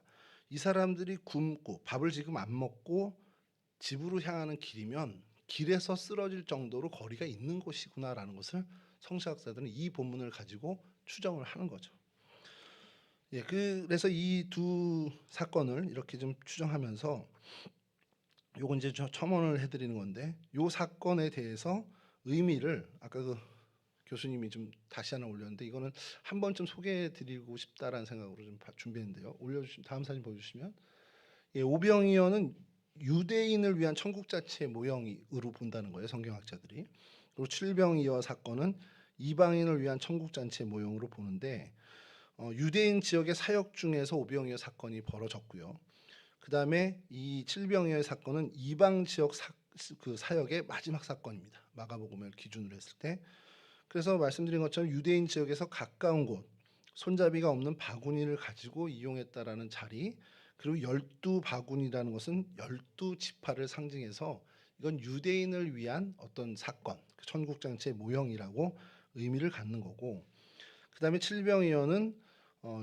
A: 이 사람들이 굶고 밥을 지금 안 먹고 집으로 향하는 길이면 길에서 쓰러질 정도로 거리가 있는 곳이구나라는 것을 성서학자들은 이 본문을 가지고 추정을 하는 거죠. 그래서 이 두 사건을 이렇게 좀 추정하면서 요건 이제 첨언을 해드리는 건데 요 사건에 대해서 의미를 아까 그 교수님이 좀 다시 하나 올렸는데 이거는 한 번쯤 소개해드리고 싶다라는 생각으로 좀 준비했는데요. 올려주시면 다음 사진 보여주시면 오병이어는 유대인을 위한 천국 자체의 모형으로 본다는 거예요. 성경학자들이. 그리고 칠병이어 사건은 이방인을 위한 천국 잔치의 모형으로 보는데 유대인 지역의 사역 중에서 오병이어 사건이 벌어졌고요. 그 다음에 이 칠병이어 사건은 이방 지역 그 사역의 마지막 사건입니다. 마가복음을 기준으로 했을 때. 그래서 말씀드린 것처럼 유대인 지역에서 가까운 곳, 손잡이가 없는 바구니를 가지고 이용했다라는 자리, 그리고 12바구니라는 것은 12지파를 상징해서 이건 유대인을 위한 어떤 사건, 천국장치의 모형이라고 의미를 갖는 거고, 그 다음에 칠병이어는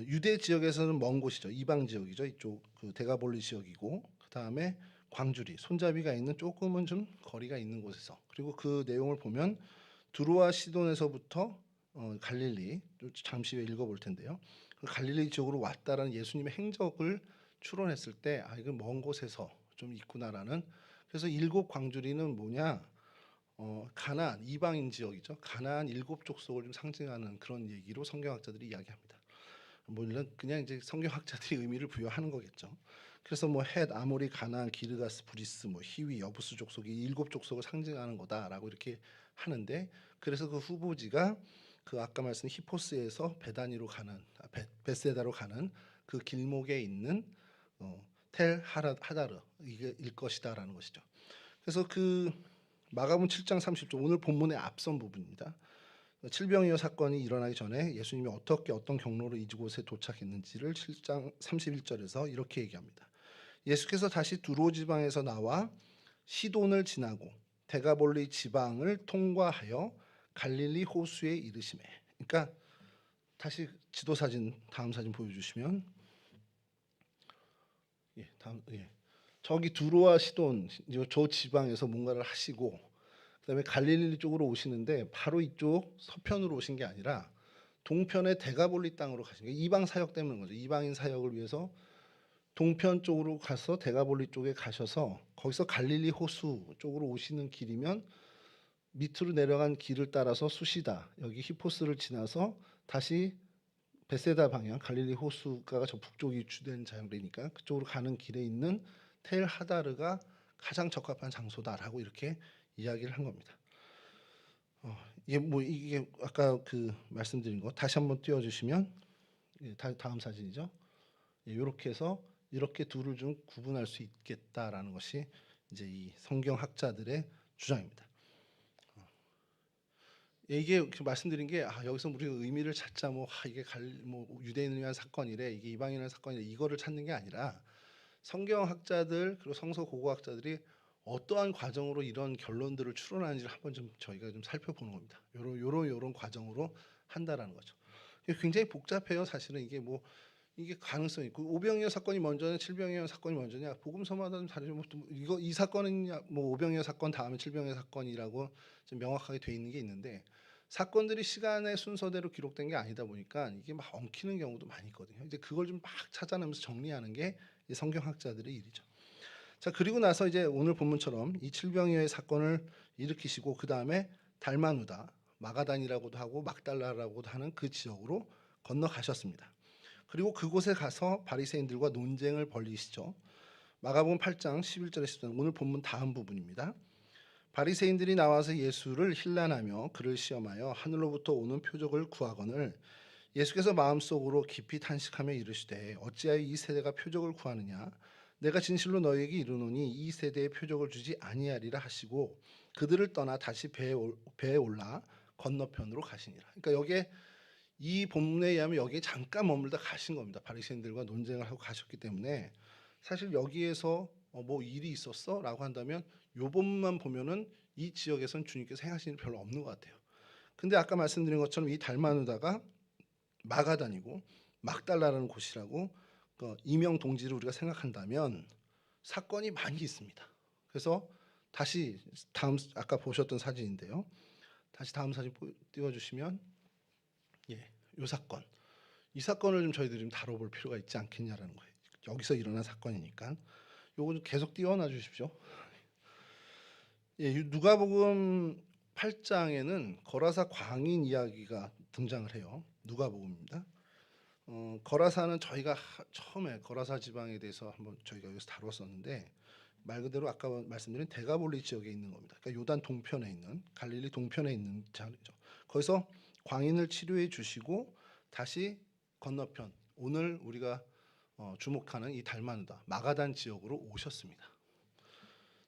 A: 유대 지역에서는 먼 곳이죠. 이방 지역이죠. 이쪽 그 데가볼리 지역이고, 그 다음에 광주리, 손잡이가 있는 조금은 좀 거리가 있는 곳에서, 그리고 그 내용을 보면 두로와 시돈에서부터 갈릴리, 잠시 후에 읽어볼 텐데요. 그 갈릴리 지역으로 왔다라는 예수님의 행적을 추론했을 때, 아 이건 먼 곳에서 좀 있구나라는. 그래서 일곱 광주리는 뭐냐? 가나안 이방인 지역이죠. 가나안 일곱 족속을 좀 상징하는 그런 얘기로 성경학자들이 이야기합니다. 물론 그냥 이제 성경학자들이 의미를 부여하는 거겠죠. 그래서 뭐 헷, 아모리, 가나안, 기르가스, 브리스, 뭐 히위, 여부스 족속이 일곱 족속을 상징하는 거다라고 이렇게 하는데, 그래서 그 후보지가 그 아까 말씀 히포스에서 베다니로 가는 베세다로 가는 그 길목에 있는 텔 하다르 이게일 것이다라는 것이죠. 그래서 그 마가복음 7장 30절 오늘 본문의 앞선 부분입니다. 칠병이어 사건이 일어나기 전에 예수님이 어떻게 어떤 경로로 이곳에 도착했는지를 7장 31절에서 이렇게 얘기합니다. 예수께서 다시 두로 지방에서 나와 시돈을 지나고 데가볼리 지방을 통과하여 갈릴리 호수에 이르시매. 그러니까 다시 지도 사진 다음 사진 보여주시면 저기 두로와 시돈 저 지방에서 뭔가를 하시고 그다음에 갈릴리 쪽으로 오시는데 바로 이쪽 서편으로 오신 게 아니라 동편의 데가볼리 땅으로 가신 거예요. 이방 사역 때문인 거죠. 이방인 사역을 위해서 동편 쪽으로 가서 데가볼리 쪽에 가셔서 거기서 갈릴리 호수 쪽으로 오시는 길이면 밑으로 내려간 길을 따라서 수시다 여기 히포스를 지나서 다시 베세다 방향 갈릴리 호수가 저 북쪽이 주된 자리니까 그쪽으로 가는 길에 있는 텔 하다르가 가장 적합한 장소다라고 이렇게 이야기를 한 겁니다. 이게 아까 그 말씀드린 거 다시 한번 띄워주시면 다음 사진이죠. 이렇게 해서 이렇게 둘을 좀 구분할 수 있겠다라는 것이 이제 이 성경학자들의 주장입니다. 이게 말씀드린 게 여기서 우리가 의미를 찾자 이게 유대인을 위한 사건이래 이게 이방인을 사건이래 이거를 찾는 게 아니라 성경학자들 그리고 성서 고고학자들이 어떠한 과정으로 이런 결론들을 추론하는지를 한번 좀 저희가 좀 살펴보는 겁니다. 요런 과정으로 한다라는 거죠. 굉장히 복잡해요. 사실은 이게 가능성이 있고 오병이어 사건이 먼저냐 칠병이어 사건이 먼저냐 복음서마다 좀 다르죠. 이 사건은 오병이어 사건 다음에 칠병이어 사건이라고 좀 명확하게 돼 있는 게 있는데 사건들이 시간의 순서대로 기록된 게 아니다 보니까 이게 막 엉키는 경우도 많이 있거든요. 이제 그걸 좀 막 찾아내면서 정리하는 게 성경학자들의 일이죠. 자 그리고 나서 이제 오늘 본문처럼 이 칠병이어의 사건을 일으키시고 그 다음에 달마누다 마가단이라고도 하고 막달라라고도 하는 그 지역으로 건너가셨습니다. 그리고 그곳에 가서 바리새인들과 논쟁을 벌이시죠. 마가복음 8장 11절에 10절 오늘 본문 다음 부분입니다. 바리새인들이 나와서 예수를 힐난하며 그를 시험하여 하늘로부터 오는 표적을 구하거늘 예수께서 마음속으로 깊이 탄식하며 이르시되 어찌하여 이 세대가 표적을 구하느냐 내가 진실로 너희에게 이르노니 이 세대에 표적을 주지 아니하리라 하시고 그들을 떠나 다시 배에 올라 건너편으로 가시니라. 그러니까 여기에 이 본문에 의하면 여기에 잠깐 머물다 가신 겁니다. 바리새인들과 논쟁을 하고 가셨기 때문에 사실 여기에서 뭐 일이 있었어? 라고 한다면 요 본문만 보면은 이 지역에선 주님께서 행하신 일이 별로 없는 것 같아요. 근데 아까 말씀드린 것처럼 이 달마누다가 마가단이고 막달라라는 곳이라고 이명 동지를 우리가 생각한다면 사건이 많이 있습니다. 그래서 다시 다음 아까 보셨던 사진인데요. 다시 다음 사진 띄워주시면 이 사건, 이 사건을 좀 저희들이 좀 다뤄볼 필요가 있지 않겠냐라는 거예요. 여기서 일어난 사건이니까 요거 좀 계속 띄워놔 주십시오. 누가복음 8장에는 거라사 광인 이야기가 등장을 해요. 누가복음입니다. 거라사는 저희가 처음에 거라사 지방에 대해서 한번 저희가 여기서 다뤘었는데 말 그대로 아까 말씀드린 데가볼리 지역에 있는 겁니다. 그러니까 요단 동편에 있는 갈릴리 동편에 있는 자리죠. 거기서 광인을 치료해 주시고 다시 건너편 오늘 우리가 주목하는 이 달마누다 마가단 지역으로 오셨습니다.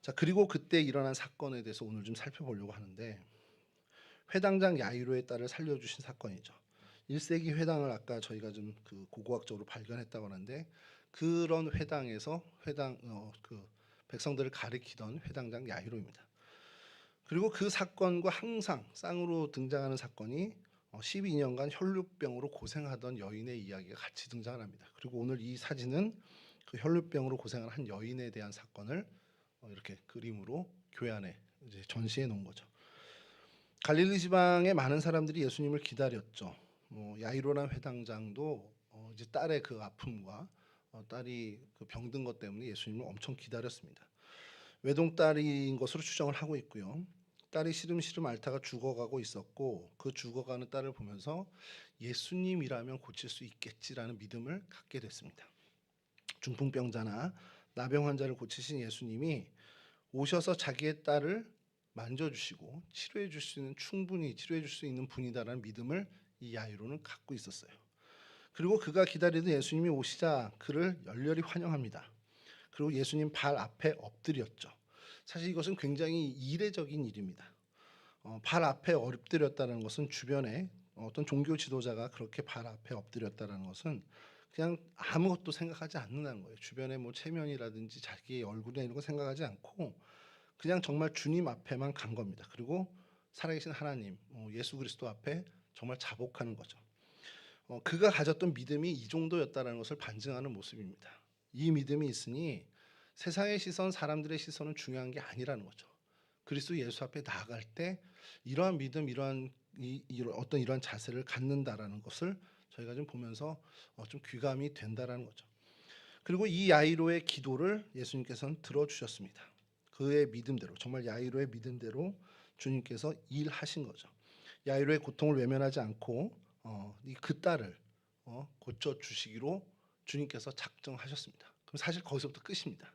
A: 자, 그리고 그때 일어난 사건에 대해서 오늘 좀 살펴보려고 하는데, 회당장 야이로의 딸을 살려주신 사건이죠. 1세기 회당을 아까 저희가 좀 그 고고학적으로 발견했다고 하는데, 그런 회당에서 그 백성들을 가리키던 회당장 야이로입니다. 그리고 그 사건과 항상 쌍으로 등장하는 사건이 12년간 혈루병으로 고생하던 여인의 이야기가 같이 등장을 합니다. 그리고 오늘 이 사진은 그 혈루병으로 고생하는 한 여인에 대한 사건을 이렇게 그림으로 교회 안에 이제 전시해 놓은 거죠. 갈릴리 지방의 많은 사람들이 예수님을 기다렸죠. 야이로란 회당장도 이제 딸의 그 아픔과 딸이 그 병든 것 때문에 예수님을 엄청 기다렸습니다. 외동딸인 것으로 추정을 하고 있고요. 딸이 시름시름 앓다가 죽어가고 있었고, 그 죽어가는 딸을 보면서 예수님이라면 고칠 수 있겠지라는 믿음을 갖게 됐습니다. 중풍병자나 나병 환자를 고치신 예수님이 오셔서 자기의 딸을 만져주시고 치료해 줄 수 있는, 충분히 치료해 줄 수 있는 분이다라는 믿음을 이 야이로는 갖고 있었어요. 그리고 그가 기다리던 예수님이 오시자 그를 열렬히 환영합니다. 그리고 예수님 발 앞에 엎드렸죠. 사실 이것은 굉장히 이례적인 일입니다. 발 앞에 엎드렸다는 것은, 주변에 어떤 종교 지도자가 그렇게 발 앞에 엎드렸다는 것은 그냥 아무것도 생각하지 않는다는 거예요. 주변에 뭐 체면이라든지 자기의 얼굴이나 이런 거 생각하지 않고 그냥 정말 주님 앞에만 간 겁니다. 그리고 살아계신 하나님, 예수 그리스도 앞에 정말 자복하는 거죠. 그가 가졌던 믿음이 이 정도였다는 것을 반증하는 모습입니다. 이 믿음이 있으니 세상의 시선, 사람들의 시선은 중요한 게 아니라는 거죠. 그리스도 예수 앞에 나아갈 때 이러한 믿음, 이러한 자세를 갖는다라는 것을 저희가 좀 보면서 좀 귀감이 된다라는 거죠. 그리고 이 야이로의 기도를 예수님께서는 들어주셨습니다. 그의 믿음대로, 정말 야이로의 믿음대로 주님께서 일하신 거죠. 야이로의 고통을 외면하지 않고 그 딸을 고쳐 주시기로 주님께서 작정하셨습니다. 그럼 사실 거기서부터 끝입니다.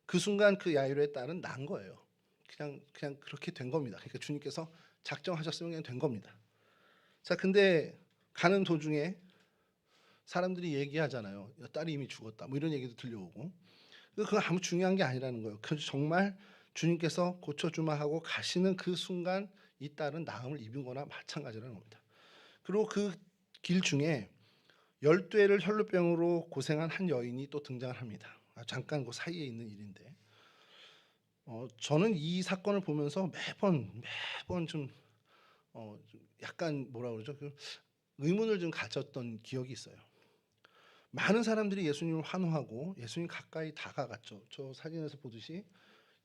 A: 그 순간 그 야이로의 딸은 난 거예요. 그냥 그렇게 된 겁니다. 그러니까 주님께서 작정하셨으면 그냥 된 겁니다. 자, 근데 가는 도중에 사람들이 얘기하잖아요. 딸이 이미 죽었다. 뭐 이런 얘기도 들려오고. 그건 아무 중요한 게 아니라는 거예요. 정말 주님께서 고쳐주마 하고 가시는 그 순간 이 딸은 나음을 입은 거나 마찬가지라는 겁니다. 그리고 그 길 중에 12회를 혈루병으로 고생한 한 여인이 또 등장을 합니다. 잠깐 그 사이에 있는 일인데, 저는 이 사건을 보면서 매번 좀 약간 뭐라 그러죠? 그 의문을 좀 가졌던 기억이 있어요. 많은 사람들이 예수님을 환호하고 예수님 가까이 다가갔죠. 저 사진에서 보듯이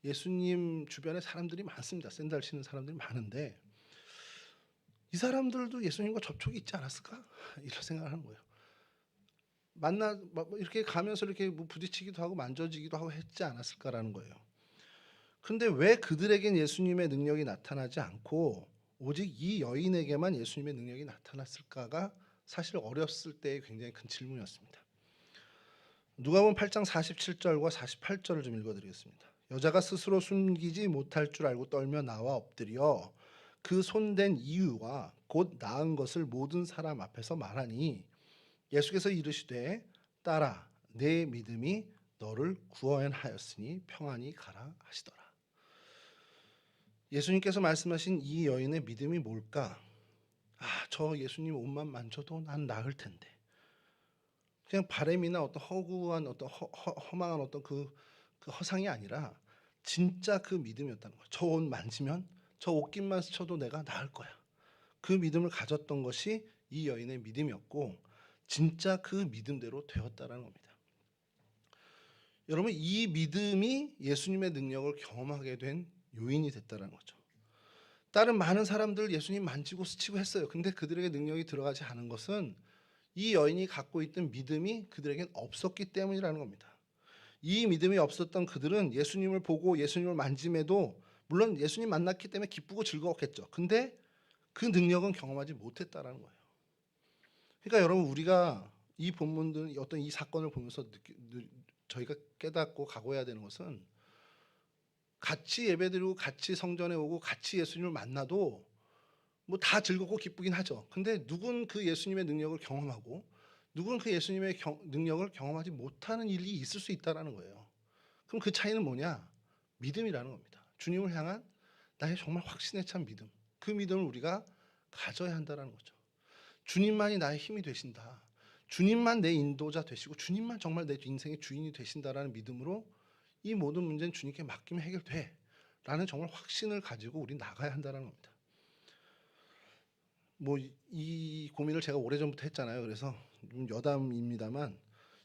A: 예수님 주변에 사람들이 많습니다. 샌들 신는 사람들이 많은데, 이 사람들도 예수님과 접촉이 있지 않았을까? 이런 생각을 하는 거예요. 이렇게 가면서 이렇게 뭐 부딪히기도 하고 만져지기도 하고 했지 않았을까라는 거예요. 근데 왜 그들에겐 예수님의 능력이 나타나지 않고 오직 이 여인에게만 예수님의 능력이 나타났을까가 사실 어렸을 때의 굉장히 큰 질문이었습니다. 누가복음 8장 47절과 48절을 좀 읽어드리겠습니다. 여자가 스스로 숨기지 못할 줄 알고 떨며 나와 엎드려 그 손댄 이유와 곧 나은 것을 모든 사람 앞에서 말하니 예수께서 이르시되 딸아 내 믿음이 너를 구원하였으니 평안히 가라 하시더라. 예수님께서 말씀하신 이 여인의 믿음이 뭘까? 저 예수님 옷만 만져도 난 나을 텐데. 그냥 바램이나 어떤 허구한 어떤 허망한 어떤 그 허상이 아니라 진짜 그 믿음이었다는 거예요. 저 옷 만지면, 저 옷깃만 스쳐도 내가 나을 거야. 그 믿음을 가졌던 것이 이 여인의 믿음이었고 진짜 그 믿음대로 되었다라는 겁니다. 여러분, 이 믿음이 예수님의 능력을 경험하게 된 요인이 됐다는 거죠. 다른 많은 사람들 예수님 만지고 스치고 했어요. 근데 그들에게 능력이 들어가지 않은 것은 이 여인이 갖고 있던 믿음이 그들에겐 없었기 때문이라는 겁니다. 이 믿음이 없었던 그들은 예수님을 보고 예수님을 만짐에도 물론 예수님 만났기 때문에 기쁘고 즐거웠겠죠. 근데 그 능력은 경험하지 못했다라는 거예요. 그러니까 여러분, 우리가 이 본문들 어떤 이 사건을 보면서 저희가 깨닫고 각오해야 되는 것은, 같이 예배드리고 같이 성전에 오고 같이 예수님을 만나도 뭐 다 즐겁고 기쁘긴 하죠. 근데 누군 그 예수님의 능력을 경험하고 누군 그 예수님의 능력을 경험하지 못하는 일이 있을 수 있다라는 거예요. 그럼 그 차이는 뭐냐? 믿음이라는 겁니다. 주님을 향한 나의 정말 확신에 찬 믿음. 그 믿음을 우리가 가져야 한다는 거죠. 주님만이 나의 힘이 되신다. 주님만 내 인도자 되시고 주님만 정말 내 인생의 주인이 되신다라는 믿음으로 이 모든 문제는 주님께 맡기면 해결돼 라는 정말 확신을 가지고 우리 나가야 한다는 겁니다. 뭐 이 고민을 제가 오래전부터 했잖아요. 그래서 여담입니다만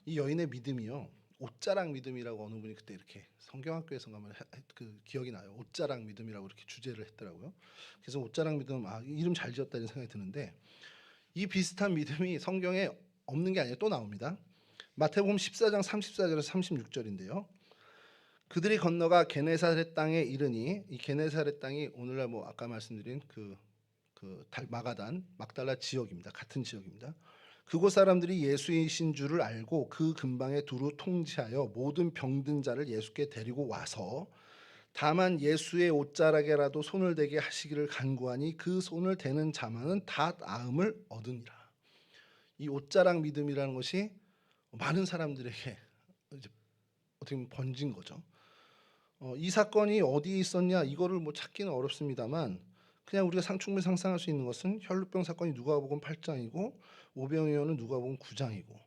A: 이 여인의 믿음이요, 옷자락 믿음이라고 어느 분이 그때 이렇게 성경학교에서 가면 그 기억이 나요. 옷자락 믿음이라고 이렇게 주제를 했더라고요. 그래서 옷자락 믿음, 이름 잘 지었다 이런 생각이 드는데, 이 비슷한 믿음이 성경에 없는 게 아니라 또 나옵니다. 마태복음 14장 34절에서 36절인데요. 그들이 건너가 게네사렛 땅에 이르니, 이 게네사렛 땅이 오늘날 뭐 아까 말씀드린 막달라 지역입니다. 같은 지역입니다. 그곳 사람들이 예수이신 줄을 알고 그 근방에 두루 통지하여 모든 병든 자를 예수께 데리고 와서 다만 예수의 옷자락에라도 손을 대게 하시기를 간구하니 그 손을 대는 자만은 다 나음을 얻으니라. 이 옷자락 믿음이라는 것이 많은 사람들에게 이제 어떻게 보면 번진 거죠. 이 사건이 어디에 있었냐 이거를 뭐 찾기는 어렵습니다만, 그냥 우리가 충분히 상상할 수 있는 것은 혈루병 사건이 누가복음 8장이고 오병이어는 누가복음 9장이고,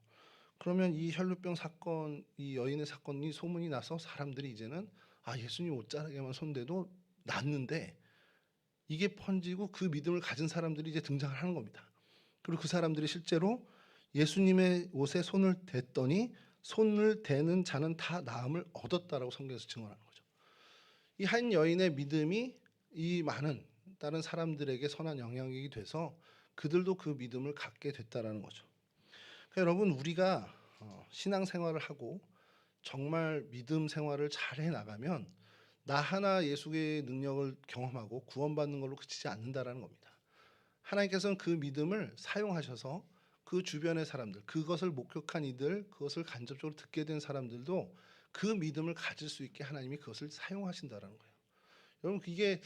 A: 그러면 이 혈루병 사건, 이 여인의 사건이 소문이 나서 사람들이 이제는 예수님 옷자락에만 손대도 낫는데, 이게 번지고 그 믿음을 가진 사람들이 이제 등장을 하는 겁니다. 그리고 그 사람들이 실제로 예수님의 옷에 손을 댔더니 손을 대는 자는 다 나음을 얻었다라고 성경에서 증언하는 거죠. 이 한 여인의 믿음이 이 많은 다른 사람들에게 선한 영향력이 돼서 그들도 그 믿음을 갖게 됐다라는 거죠. 그러니까 여러분, 우리가 신앙생활을 하고 정말 믿음 생활을 잘 해나가면 나 하나 예수의 능력을 경험하고 구원받는 걸로 그치지 않는다라는 겁니다. 하나님께서는 그 믿음을 사용하셔서 그 주변의 사람들, 그것을 목격한 이들, 그것을 간접적으로 듣게 된 사람들도 그 믿음을 가질 수 있게 하나님이 그것을 사용하신다라는 거예요. 여러분, 이게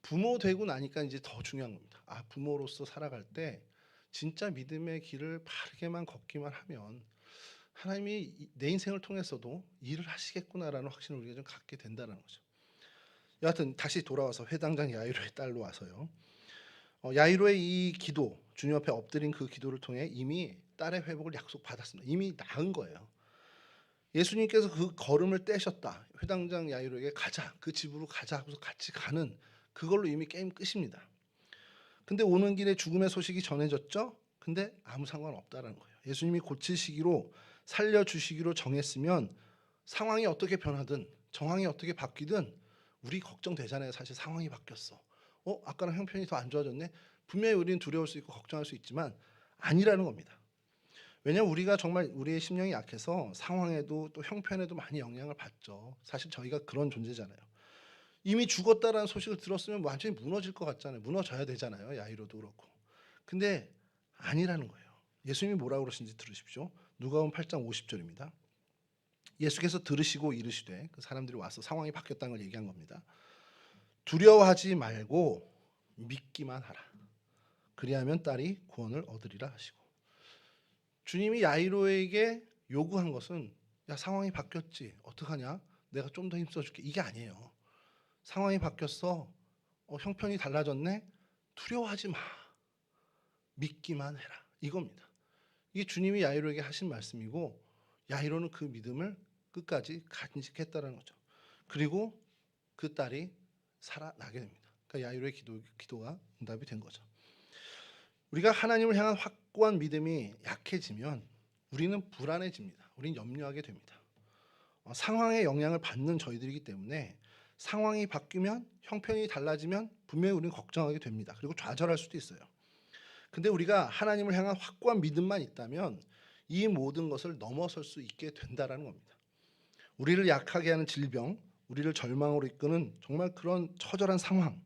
A: 부모 되고 나니까 이제 더 중요한 겁니다. 부모로서 살아갈 때 진짜 믿음의 길을 바르게만 걷기만 하면 하나님이 내 인생을 통해서도 일을 하시겠구나라는 확신을 우리가 좀 갖게 된다는 거죠. 여하튼 다시 돌아와서 회당장 야이로의 딸로 와서요. 야이로의 이 기도, 주님 앞에 엎드린 그 기도를 통해 이미 딸의 회복을 약속받았습니다. 이미 나은 거예요. 예수님께서 그 걸음을 떼셨다. 회당장 야이로에게 가자, 그 집으로 가자 하고서 같이 가는, 그걸로 이미 게임 끝입니다. 근데 오는 길에 죽음의 소식이 전해졌죠. 근데 아무 상관없다라는 거예요. 예수님이 고치시기로, 살려주시기로 정했으면 상황이 어떻게 변하든 정황이 어떻게 바뀌든 우리 걱정되잖아요. 사실 상황이 바뀌었어. 아까랑 형편이 더 안 좋아졌네. 분명히 우리는 두려울 수 있고 걱정할 수 있지만 아니라는 겁니다. 왜냐하면 우리가 정말 우리의 심령이 약해서 상황에도 또 형편에도 많이 영향을 받죠. 사실 저희가 그런 존재잖아요. 이미 죽었다라는 소식을 들었으면 완전히 무너질 것 같잖아요. 무너져야 되잖아요. 야이로도 그렇고. 근데 아니라는 거예요. 예수님이 뭐라고 그러신지 들으십시오. 누가복음 8장 50절입니다. 예수께서 들으시고 이르시되, 그 사람들이 와서 상황이 바뀌었다는 걸 얘기한 겁니다. 두려워하지 말고 믿기만 하라. 그리하면 딸이 구원을 얻으리라 하시고, 주님이 야이로에게 요구한 것은 상황이 바뀌었지 어떡하냐, 내가 좀 더 힘써줄게, 이게 아니에요. 상황이 바뀌었어, 형편이 달라졌네, 두려워하지 마, 믿기만 해라, 이겁니다. 이게 주님이 야이로에게 하신 말씀이고, 야이로는 그 믿음을 끝까지 간직했다는 거죠. 그리고 그 딸이 살아나게 됩니다. 그러니까 야이로의 기도가 응답이 된 거죠. 우리가 하나님을 향한 확고한 믿음이 약해지면 우리는 불안해집니다. 우리는 염려하게 됩니다. 상황의 영향을 받는 저희들이기 때문에 상황이 바뀌면, 형편이 달라지면 분명히 우리는 걱정하게 됩니다. 그리고 좌절할 수도 있어요. 근데 우리가 하나님을 향한 확고한 믿음만 있다면 이 모든 것을 넘어설 수 있게 된다라는 겁니다. 우리를 약하게 하는 질병, 우리를 절망으로 이끄는 정말 그런 처절한 상황,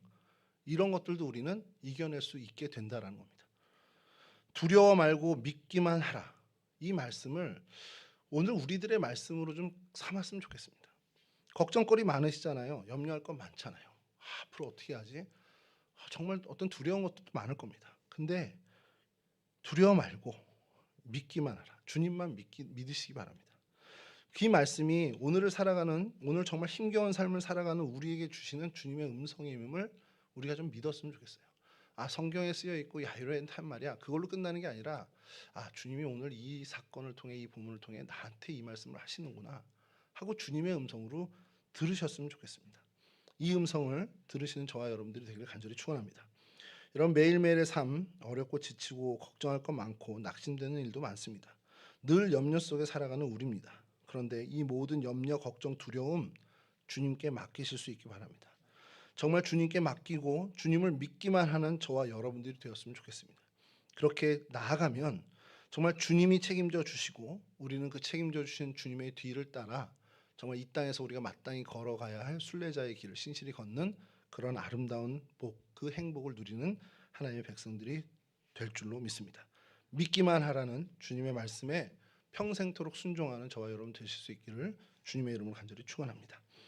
A: 이런 것들도 우리는 이겨낼 수 있게 된다라는 겁니다. 두려워 말고 믿기만 하라, 이 말씀을 오늘 우리들의 말씀으로 좀 삼았으면 좋겠습니다. 걱정거리 많으시잖아요. 염려할 건 많잖아요. 앞으로 어떻게 하지? 정말 어떤 두려운 것도 많을 겁니다. 근데 두려워 말고 믿기만 하라. 주님만 믿으시기 바랍니다. 이 말씀이 오늘을 살아가는, 오늘 정말 힘겨운 삶을 살아가는 우리에게 주시는 주님의 음성임을 우리가 좀 믿었으면 좋겠어요. 아, 성경에 쓰여 있고 야이로한테 말이야, 그걸로 끝나는 게 아니라, 아, 주님이 오늘 이 사건을 통해, 이 본문을 통해 나한테 이 말씀을 하시는구나 하고 주님의 음성으로 들으셨으면 좋겠습니다. 이 음성을 들으시는 저와 여러분들이 되기를 간절히 축원합니다. 이런 매일매일의 삶, 어렵고 지치고 걱정할 것 많고 낙심되는 일도 많습니다. 늘 염려 속에 살아가는 우리입니다. 그런데 이 모든 염려, 걱정, 두려움 주님께 맡기실 수 있기 바랍니다. 정말 주님께 맡기고 주님을 믿기만 하는 저와 여러분들이 되었으면 좋겠습니다. 그렇게 나아가면 정말 주님이 책임져 주시고 우리는 그 책임져 주신 주님의 뒤를 따라 정말 이 땅에서 우리가 마땅히 걸어가야 할 순례자의 길을 신실히 걷는 그런 아름다운 복, 그 행복을 누리는 하나님의 백성들이 될 줄로 믿습니다. 믿기만 하라는 주님의 말씀에 평생토록 순종하는 저와 여러분 되실 수 있기를 주님의 이름으로 간절히 축원합니다.